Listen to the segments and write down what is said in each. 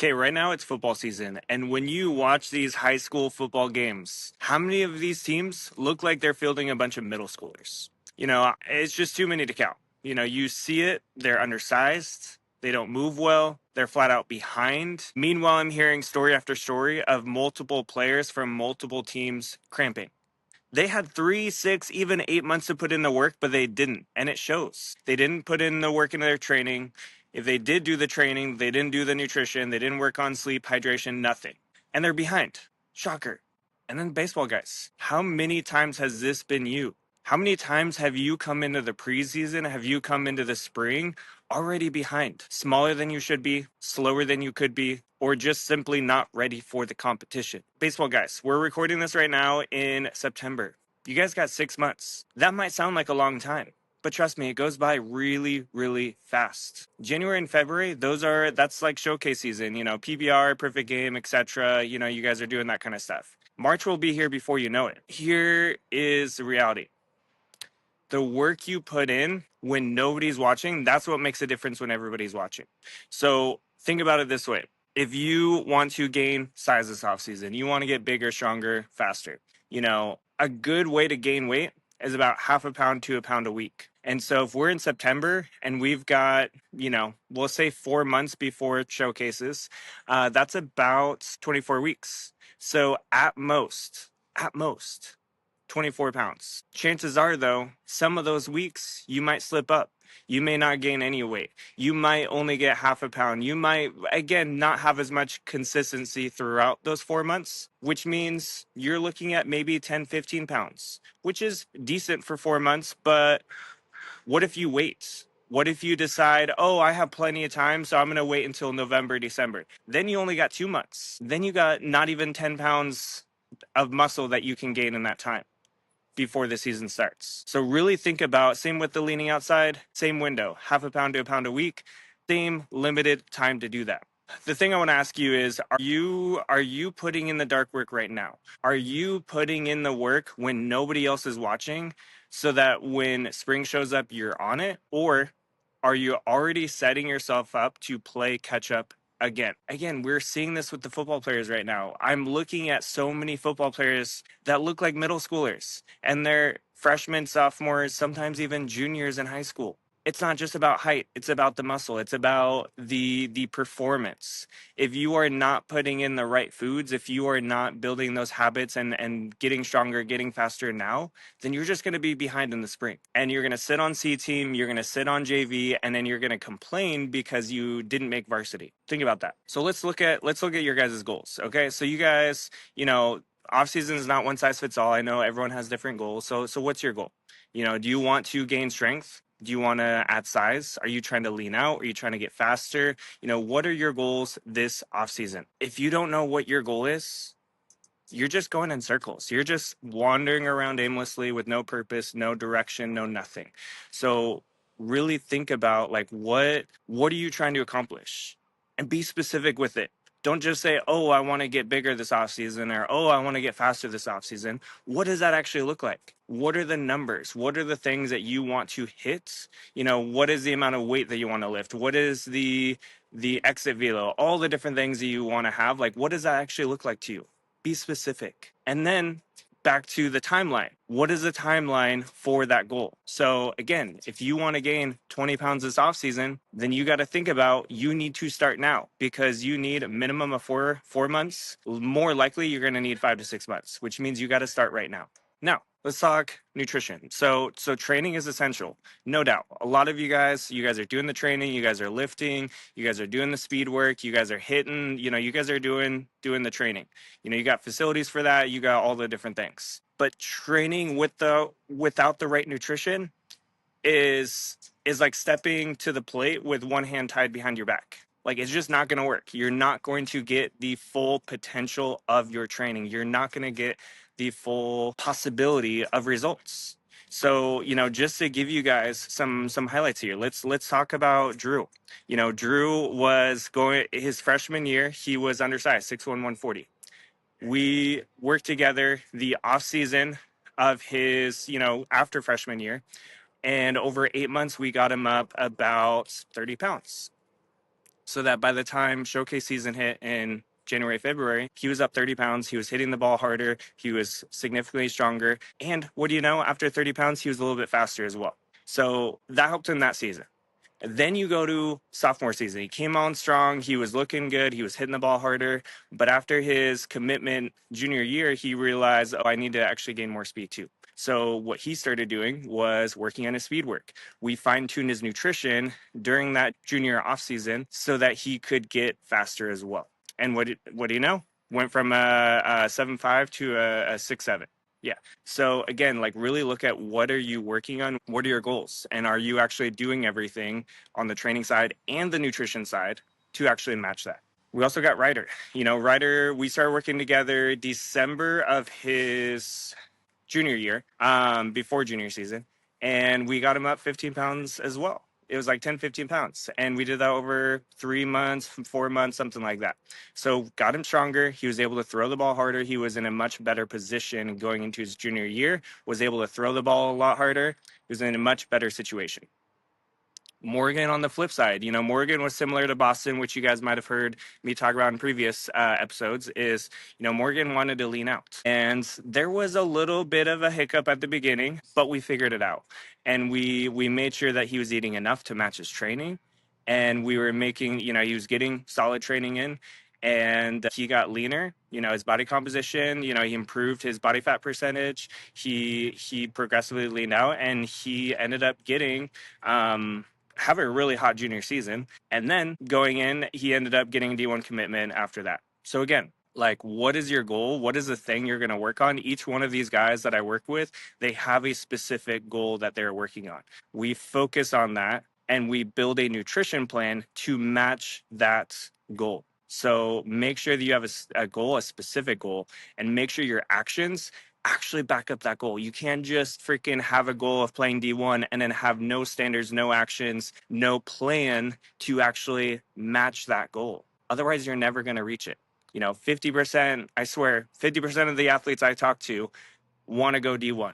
Okay, right now it's football season. And when you watch these high school football games, how many of these teams look like they're fielding a bunch of middle schoolers? It's just too many to count. You see it, they're undersized, they don't move well, they're flat out behind. Meanwhile, I'm hearing story after story of multiple players from multiple teams cramping. They had 3, 6, even 8 months to put in the work, but they didn't. And it shows. They didn't put in the work into their training. If they did do the training, they didn't do the nutrition. They didn't work on sleep, hydration, nothing. And they're behind. Shocker. And then baseball guys. How many times has this been you? How many times have you come into the preseason? Have you come into the spring already behind? Smaller than you should be, slower than you could be, or just simply not ready for the competition? Baseball guys, we're recording this right now in September. You guys got 6 months. That might sound like a long time, but trust me, it goes by really, really fast. January and February, that's like showcase season, PBR, perfect game, etc. You guys are doing that kind of stuff. March will be here before you know it. Here is the reality. The work you put in when nobody's watching, that's what makes a difference when everybody's watching. So think about it this way. If you want to gain size this offseason, you want to get bigger, stronger, faster, a good way to gain weight is about half a pound to a pound a week. And so if we're in September and we've got, we'll say 4 months before showcases, that's about 24 weeks. So at most, 24 pounds. Chances are, though, some of those weeks you might slip up. You may not gain any weight. You might only get half a pound. You might, again, not have as much consistency throughout those 4 months, which means you're looking at maybe 10, 15 pounds, which is decent for 4 months. But what if you wait? What if you decide, oh, I have plenty of time, so I'm going to wait until November, December? Then you only got 2 months. Then you got not even 10 pounds of muscle that you can gain in that time before the season starts. So really think about, same with the leaning outside, same window, half a pound to a pound a week, same limited time to do that. The thing I want to ask you is, are you putting in the dark work right now? Are you putting in the work when nobody else is watching so that when spring shows up, you're on it? Or are you already setting yourself up to play catch up again, we're seeing this with the football players right now. I'm looking at so many football players that look like middle schoolers, and they're freshmen, sophomores, sometimes even juniors in high school. It's not just about height, it's about the muscle, it's about the performance. If you are not putting in the right foods, if you are not building those habits and getting stronger, getting faster now, then you're just going to be behind in the spring. And you're going to sit on C team, you're going to sit on JV, and then you're going to complain because you didn't make varsity. Think about that. So let's look at your guys' goals. Okay. So you guys, off season is not one size fits all. I know everyone has different goals. So what's your goal? Do you want to gain strength? Do you want to add size? Are you trying to lean out? Are you trying to get faster? What are your goals this off season? If you don't know what your goal is, you're just going in circles. You're just wandering around aimlessly with no purpose, no direction, no nothing. So really think about what are you trying to accomplish? And be specific with it. Don't just say, oh, I want to get bigger this offseason, or oh, I want to get faster this offseason. What does that actually look like? What are the numbers? What are the things that you want to hit? What is the amount of weight that you want to lift? What is the exit velo? All the different things that you want to have. What does that actually look like to you? Be specific. And then back to the timeline. What is the timeline for that goal? So again, if you want to gain 20 pounds this offseason, then you got to think about, you need to start now, because you need a minimum of four months. More likely, you're going to need 5 to 6 months, which means you got to start right now. Now, let's talk nutrition. So training is essential, no doubt. A lot of you guys are doing the training, you guys are lifting, you guys are doing the speed work, you guys are hitting, you guys are doing the training. You got facilities for that, you got all the different things. But training without the right nutrition is like stepping to the plate with one hand tied behind your back. It's just not going to work. You're not going to get the full potential of your training. You're not going to get the full possibility of results. So, just to give you guys some highlights here, let's talk about Drew. Drew was going his freshman year, he was undersized, 6'1", 140. We worked together the off season of his, after freshman year. And over 8 months, we got him up about 30 pounds. so that by the time showcase season hit in January, February, he was up 30 pounds. He was hitting the ball harder. He was significantly stronger. And what do you know? After 30 pounds, he was a little bit faster as well. So that helped him that season. Then you go to sophomore season. He came on strong. He was looking good. He was hitting the ball harder. But after his commitment junior year, he realized, oh, I need to actually gain more speed too. So what he started doing was working on his speed work. We fine-tuned his nutrition during that junior off season so that he could get faster as well. And what do you know? Went from a 7.5 to a 6.7. Yeah. So again, like really look at what are you working on? What are your goals? And are you actually doing everything on the training side and the nutrition side to actually match that? We also got Ryder. Ryder, we started working together December of his junior year, before junior season. And we got him up 15 pounds as well. It was like 10, 15 pounds. And we did that over 3 months, 4 months, something like that. So got him stronger. He was able to throw the ball harder. He was in a much better position going into his junior year, was able to throw the ball a lot harder. He was in a much better situation. Morgan on the flip side, Morgan was similar to Boston, which you guys might have heard me talk about in previous episodes, is, Morgan wanted to lean out. And there was a little bit of a hiccup at the beginning, but we figured it out. And we made sure that he was eating enough to match his training. And we were making, he was getting solid training in. And he got leaner, his body composition, he improved his body fat percentage. He progressively leaned out, and he ended up getting having a really hot junior season. And then going in, he ended up getting D1 commitment after that. So again, like, what is your goal? What is the thing you're going to work on? Each one of these guys that I work with, they have a specific goal that they're working on. We focus on that and we build a nutrition plan to match that goal. So make sure that you have a goal, a specific goal, and make sure your actions actually back up that goal. You can't just freaking have a goal of playing D1 and then have no standards, no actions, no plan to actually match that goal. Otherwise, you're never going to reach it. 50%, I swear, 50% of the athletes I talk to want to go D1.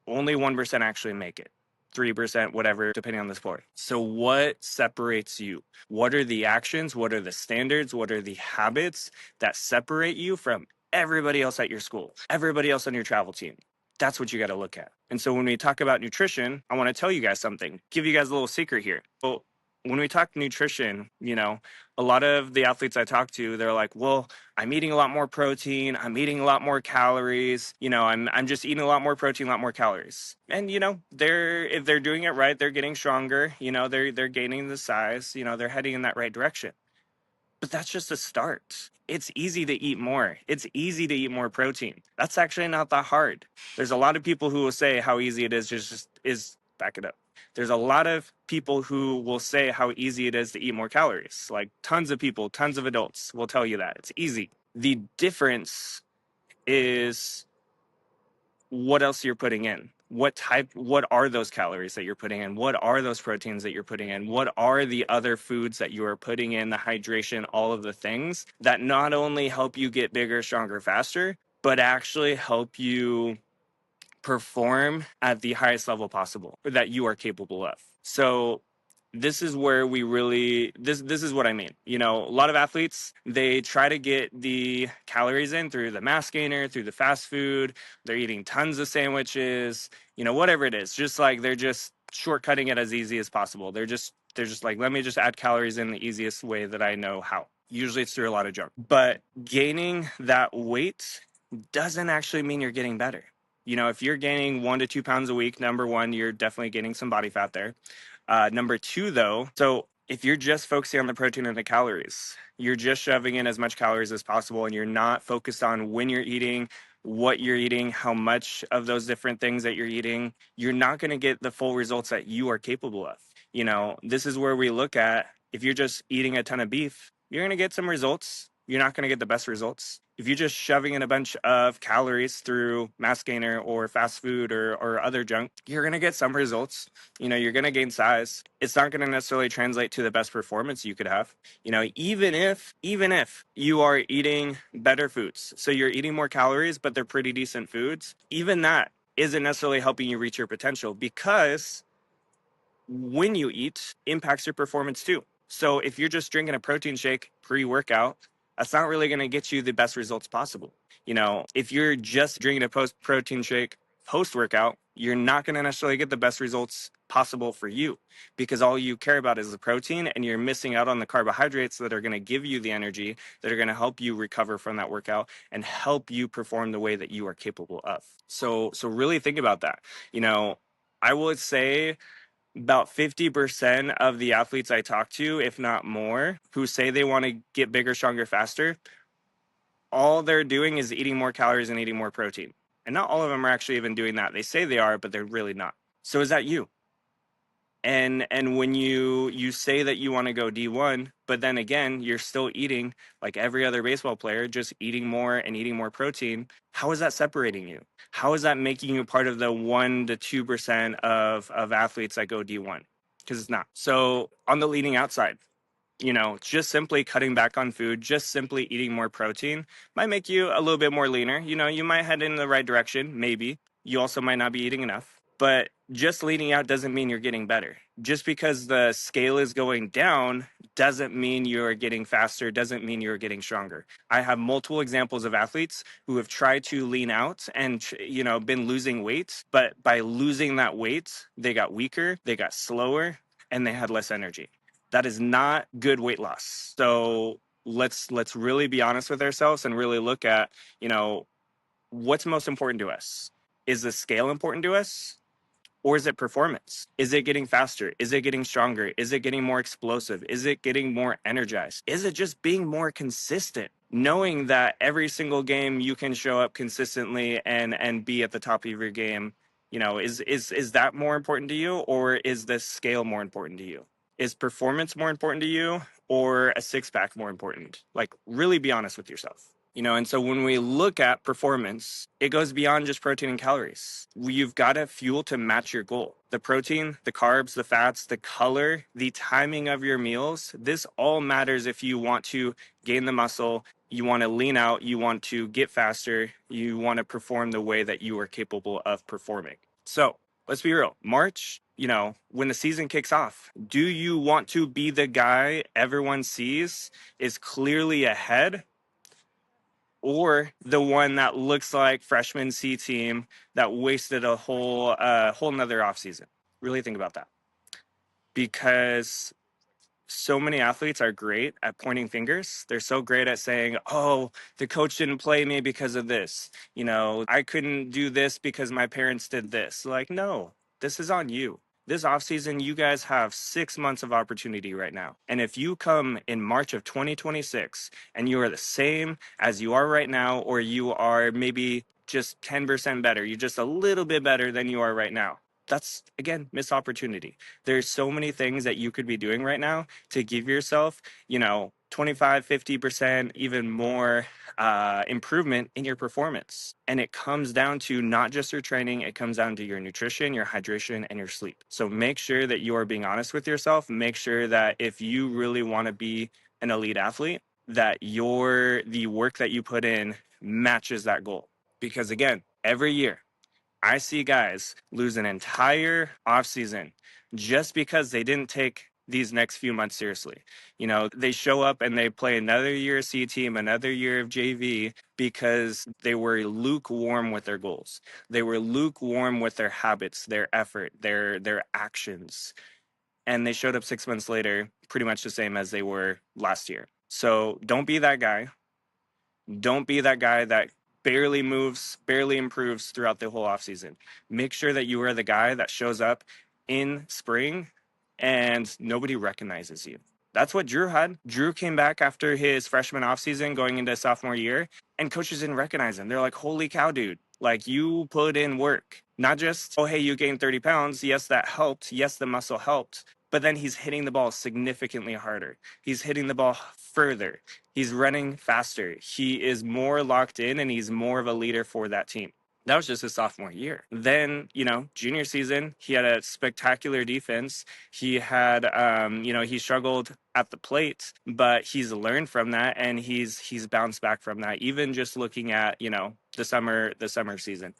Only 1% actually make it. 3%, whatever, depending on the sport. So what separates you? What are the actions? What are the standards? What are the habits that separate you from everybody else at your school, everybody else on your travel team? That's what you got to look at. And so when we talk about nutrition, I want to tell you guys something, give you guys a little secret here. So when we talk nutrition, a lot of the athletes I talk to, they're like, well, I'm eating a lot more protein. I'm eating a lot more calories. I'm just eating a lot more protein, a lot more calories. And, if they're doing it right, they're getting stronger. They're gaining the size. They're heading in that right direction. But that's just a start. It's easy to eat more. It's easy to eat more protein. That's actually not that hard. There's a lot of people who will say how easy it is back it up. There's a lot of people who will say how easy it is to eat more calories. Like tons of people, tons of adults will tell you that. It's easy. The difference is what else you're putting in. What are those calories that you're putting in? What are those proteins that you're putting in? What are the other foods that you are putting in, the hydration, all of the things that not only help you get bigger, stronger, faster, but actually help you perform at the highest level possible or that you are capable of. So this is where we really, this is what I mean. A lot of athletes, they try to get the calories in through the mass gainer, through the fast food. They're eating tons of sandwiches, whatever it is. Just like they're just shortcutting it as easy as possible. They're just like, let me just add calories in the easiest way that I know how. Usually it's through a lot of junk. But gaining that weight doesn't actually mean you're getting better. If you're gaining 1 to 2 pounds a week, number one, you're definitely gaining some body fat there. Number two, though, so if you're just focusing on the protein and the calories, you're just shoving in as much calories as possible, and you're not focused on when you're eating, what you're eating, how much of those different things that you're eating, you're not going to get the full results that you are capable of. This is where we look at, if you're just eating a ton of beef, you're going to get some results. You're not going to get the best results. If you're just shoving in a bunch of calories through mass gainer or fast food or other junk, you're going to get some results. You're going to gain size. It's not going to necessarily translate to the best performance you could have. Even if you are eating better foods, so you're eating more calories, but they're pretty decent foods, even that isn't necessarily helping you reach your potential, because when you eat impacts your performance too. So if you're just drinking a protein shake pre-workout, that's not really going to get you the best results possible. If you're just drinking a protein shake post-workout, you're not going to necessarily get the best results possible for you, because all you care about is the protein, and you're missing out on the carbohydrates that are going to give you the energy, that are going to help you recover from that workout and help you perform the way that you are capable of. So really think about that. I would say about 50% of the athletes I talk to, if not more, who say they want to get bigger, stronger, faster, all they're doing is eating more calories and eating more protein. And not all of them are actually even doing that. They say they are, but they're really not. So is that you? And when you say that you want to go D1, but then again, you're still eating like every other baseball player, just eating more and eating more protein, how is that separating you? How is that making you part of the 1 to 2% of athletes that go D1? Because it's not. So on the leading outside, just simply cutting back on food, just simply eating more protein might make you a little bit more leaner. You might head in the right direction, maybe. You also might not be eating enough. But just leading out doesn't mean you're getting better. Just because the scale is going down doesn't mean you're getting faster, doesn't mean you're getting stronger. I have multiple examples of athletes who have tried to lean out and, been losing weight, but by losing that weight, they got weaker, they got slower, and they had less energy. That is not good weight loss. So let's really be honest with ourselves and really look at, what's most important to us. Is the scale important to us? Or is it performance? Is it getting faster? Is it getting stronger? Is it getting more explosive? Is it getting more energized? Is it just being more consistent? Knowing that every single game you can show up consistently and be at the top of your game, is that more important to you, or is the scale more important to you? Is performance more important to you, or a six-pack more important? Like, really be honest with yourself. And so when we look at performance, it goes beyond just protein and calories. You've got to fuel to match your goal. The protein, the carbs, the fats, the color, the timing of your meals, this all matters if you want to gain the muscle, you want to lean out, you want to get faster, you want to perform the way that you are capable of performing. So let's be real. March, when the season kicks off, do you want to be the guy everyone sees is clearly ahead, or the one that looks like freshman C team that wasted a whole nother offseason? Really think about that. Because so many athletes are great at pointing fingers. They're so great at saying, oh, the coach didn't play me because of this. I couldn't do this because my parents did this. Like, no, this is on you. This offseason, you guys have 6 months of opportunity right now. And if you come in March of 2026 and you are the same as you are right now, or you are maybe just 10% better, you're just a little bit better than you are right now, that's, again, missed opportunity. There's so many things that you could be doing right now to give yourself, 25, 50%, even more improvement in your performance. And it comes down to not just your training, it comes down to your nutrition, your hydration, and your sleep. So make sure that you are being honest with yourself. Make sure that if you really want to be an elite athlete, that the work that you put in matches that goal. Because again, every year, I see guys lose an entire offseason just because they didn't take these next few months seriously. They show up and they play another year of C team, another year of JV, because they were lukewarm with their goals. They were lukewarm with their habits, their effort, their actions. And they showed up 6 months later, pretty much the same as they were last year. So don't be that guy. Don't be that guy that barely moves, barely improves throughout the whole offseason. Make sure that you are the guy that shows up in spring and nobody recognizes you. That's what Drew had. Drew came back after his freshman offseason going into sophomore year, and coaches didn't recognize him. They're like, holy cow, dude. Like, you put in work. Not just, oh, hey, you gained 30 pounds. Yes, that helped. Yes, the muscle helped. But then he's hitting the ball significantly harder. He's hitting the ball further. He's running faster. He is more locked in, and he's more of a leader for that team. That was just his sophomore year. Then, junior season, he had a spectacular defense. He had, he struggled at the plate, but he's learned from that, and he's bounced back from that. Even just looking at, the summer season,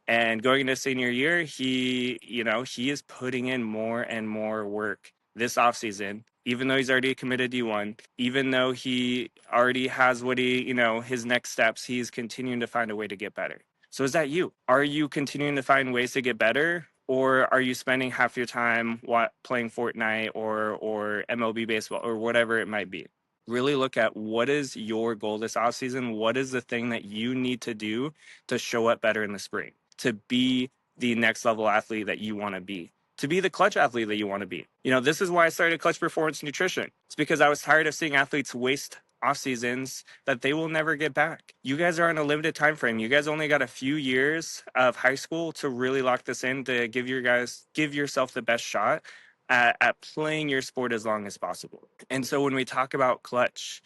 and going into senior year, he is putting in more and more work this offseason. even though he's already committed D1, even though he already has what his next steps, he's continuing to find a way to get better. So is that you? Are you continuing to find ways to get better? Or are you spending half your time playing Fortnite or MLB baseball or whatever it might be? Really look at what is your goal this offseason? What is the thing that you need to do to show up better in the spring, to be the next level athlete that you want to be, to be the clutch athlete that you want to be? This is why I started Clutch Performance Nutrition. It's because I was tired of seeing athletes waste off seasons that they will never get back. You guys are on a limited time frame. You guys only got a few years of high school to really lock this in, to give yourself the best shot at playing your sport as long as possible. And so when we talk about clutch,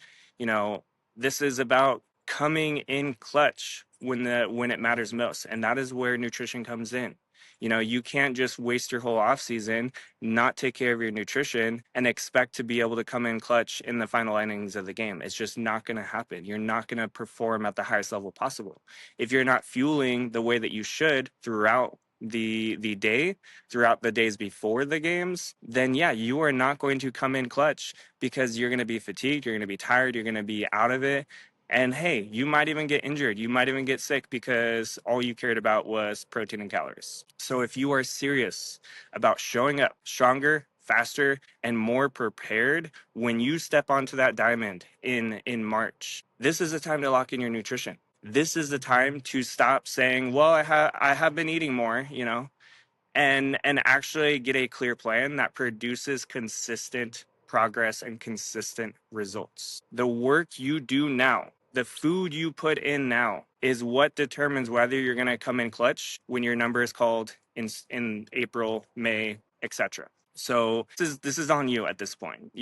this is about coming in clutch when it matters most. And that is where nutrition comes in. You can't just waste your whole off season, not take care of your nutrition, and expect to be able to come in clutch in the final innings of the game. It's just not going to happen. You're not going to perform at the highest level possible. If you're not fueling the way that you should throughout the day, throughout the days before the games, then yeah, you are not going to come in clutch, because you're going to be fatigued, you're going to be tired, you're going to be out of it. And hey, you might even get injured. You might even get sick because all you cared about was protein and calories. So if you are serious about showing up stronger, faster, and more prepared when you step onto that diamond in March, this is the time to lock in your nutrition. This is the time to stop saying, well, I have been eating more, and actually get a clear plan that produces consistent progress and consistent results. The work you do now, the food you put in now, is what determines whether you're going to come in clutch when your number is called in April, May, etc. So this is on you at this point,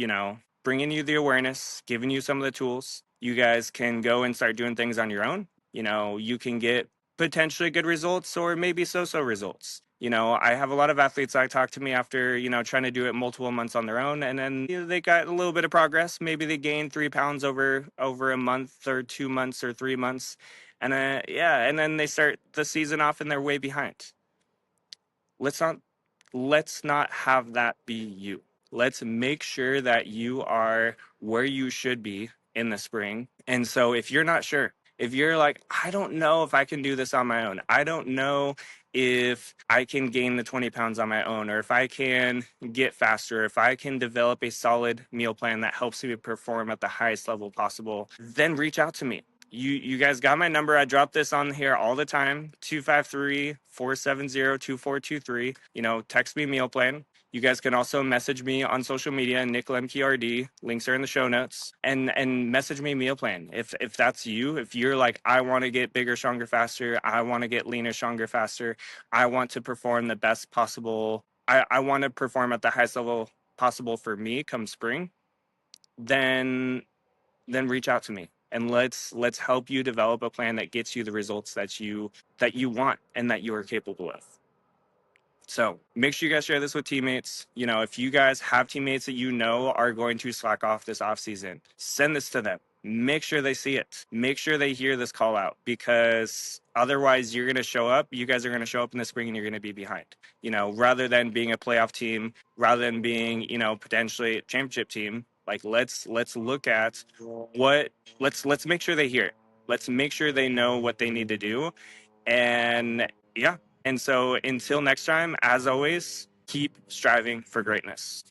bringing you the awareness, giving you some of the tools. You guys can go and start doing things on your own. You can get potentially good results or maybe so-so results. I have a lot of athletes that talk to me after, trying to do it multiple months on their own. And then they got a little bit of progress. Maybe they gained 3 pounds over a month or 2 months or 3 months. And and then they start the season off and they're way behind. Let's not have that be you. Let's make sure that you are where you should be in the spring. And so if you're not sure, if you're like, I don't know if I can do this on my own, I don't know if I can gain the 20 pounds on my own, or if I can get faster, if I can develop a solid meal plan that helps me perform at the highest level possible, then reach out to me. You guys got my number. I drop this on here all the time, 253-470-2423. Text me meal plan. You guys can also message me on social media, Nick LemkeRD. Links are in the show notes. And message me meal plan. If that's you, if you're like, I want to get bigger, stronger, faster. I want to get leaner, stronger, faster. I want to perform the best possible. I want to perform at the highest level possible for me come spring. Then reach out to me. And let's help you develop a plan that gets you the results that you want and that you are capable of. So make sure you guys share this with teammates. If you guys have teammates that are going to slack off this offseason, send this to them. Make sure they see it. Make sure they hear this call out, because otherwise you guys are going to show up in the spring and you're going to be behind. Rather than being a playoff team, rather than being, potentially a championship team, like let's look at let's make sure they hear it. Let's make sure they know what they need to do. And yeah. And so until next time, as always, keep striving for greatness.